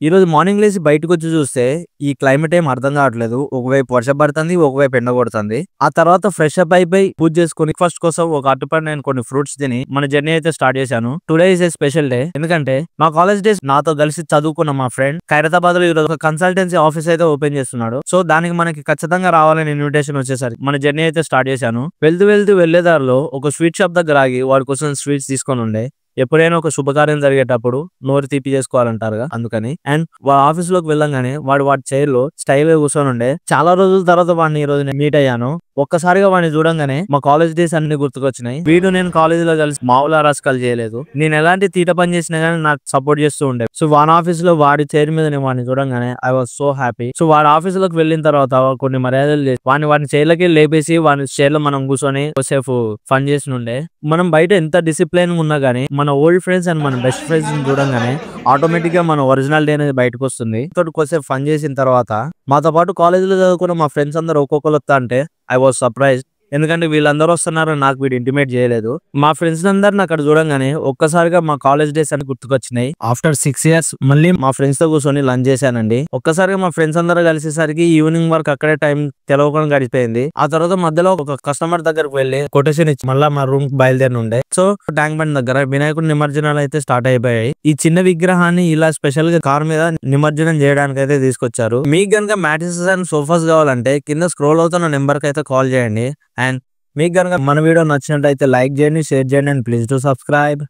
ఈ రోజు మార్నింగ్ లేసి బయటకొచ్చి చూస్తే ఈ క్లైమేట్ ఏం అర్థం కావట్లేదు. ఒకవైపు వర్షం పడుతుంది, ఒకవైపు ఎండ కొడుతుంది. ఆ తర్వాత ఫ్రెష్ అప్ అయిపోయి పూజ చేసుకుని ఫస్ట్ కోసం ఒక అరటిపండు నేను కొన్ని ఫ్రూట్స్ తిని మన జర్నీ అయితే స్టార్ట్ చేశాను. Today is a special day. ఎందుకంటే మా కాలేజ్ డేస్ నాతో కలిసి చదువుకున్న మా ఫ్రెండ్ ఖైరతాబాద్ లో ఈరోజు ఒక కన్సల్టెన్సీ ఆఫీస్ అయితే ఓపెన్ చేస్తున్నాడు. సో దానికి మనకి ఖచ్చితంగా రావాలని ఇన్విటేషన్ వచ్చేసరికి మన జర్నీ అయితే స్టార్ట్ చేశాను. వెళ్తూ వెళ్లేదారిలో ఒక స్వీట్ షాప్ దగ్గర ఆగి వాడి కోసం స్వీట్స్ తీసుకొని ఉండే. ఎప్పుడైనా ఒక శుభకార్యం జరిగేటప్పుడు నోరు తీపి చేసుకోవాలంటారుగా, అందుకని. అండ్ వాడు ఆఫీస్ లోకి వెళ్ళంగానే వాడి చైర్ లో స్టైల్ గా కూర్చొని ఉండే. చాలా రోజుల తర్వాత వాడిని ఈ రోజు నేను మీట్ అయ్యాను. ఒక్కసారిగా వాడిని చూడంగానే మా కాలేజ్ డేస్ అన్ని గుర్తుకొచ్చినాయి. వీడు నేను కాలేజ్ లో కలిసి మామూలు రాసుకాలు చేయలేదు. నేను ఎలాంటి తీట పని చేసినా గానీ నాకు సపోర్ట్ చేస్తూ ఉండే. సో వాడి ఆఫీస్ లో వాడి చైర్ మీద నేను వాడిని చూడంగానే I was so happy. So వాడి ఆఫీస్ లోకి వెళ్ళిన తర్వాత కొన్ని మర్యాదలు చేసి వాడిని చైర్లకి లేపేసి వాడి చైర్ లో మనం కూర్చొని కొద్దిసేపు ఫన్ చేసి ఉండే. మనం బయట ఎంత డిసిప్లైన్ ఉన్నా గానీ మన ఓల్డ్ ఫ్రెండ్స్ అండ్ మన బెస్ట్ ఫ్రెండ్స్ చూడంగానే ఆటోమేటిక్ గా మన ఒరిజినల్ డే అనేది బయటకు వస్తుంది. కొద్దిసేపు ఫన్ చేసిన తర్వాత మాతో పాటు కాలేజ్ లో చదువుకున్న మా ఫ్రెండ్స్ అందరూ ఒక్కొక్కరు వస్తా అంటే ఐ వాజ్ సర్ప్రైజ్డ్. ఎందుకంటే వీళ్ళందరూ వస్తున్నారు నాకు వీడు ఇంటిమేట్ చేయలేదు. మా ఫ్రెండ్స్ అందరిని అక్కడ చూడంగానే ఒక్కసారిగా మా కాలేజ్ డేస్ అని గుర్తుకొచ్చినాయి. ఆఫ్టర్ 6 years మళ్ళీ మా ఫ్రెండ్స్ తో కూర్చొని లంచ్ చేశానండి. ఒక్కసారిగా మా ఫ్రెండ్స్ అందరూ కలిసేసరికి ఈవినింగ్ వరకు అక్కడే టైం తెలవకుండా గడిపోయింది. ఆ తర్వాత మధ్యలో ఒక కస్టమర్ దగ్గరకు వెళ్ళి కొటేషన్ ఇచ్చి మళ్ళీ మా రూమ్ బయలుదేరి ఉండే. సో ట్యాంక్ బండ్ దగ్గర వినాయకుడి నిమజ్జనాలు అయితే స్టార్ట్ అయిపోయాయి. ఈ చిన్న విగ్రహాన్ని ఇలా స్పెషల్ గా కార్ మీద నిమజ్జనం చేయడానికి అయితే తీసుకొచ్చారు. మీకు గనుక మ్యాట్రిసెస్ అండ్ సోఫాస్ కావాలంటే కింద స్క్రోల్ అవుతున్న నెంబర్ కి అయితే కాల్ చేయండి. అండ్ మీకు కనుక మన వీడియో నచ్చినట్టయితే లైక్ చేయండి, షేర్ చేయండి అండ్ ప్లీజ్ టు సబ్స్క్రైబ్.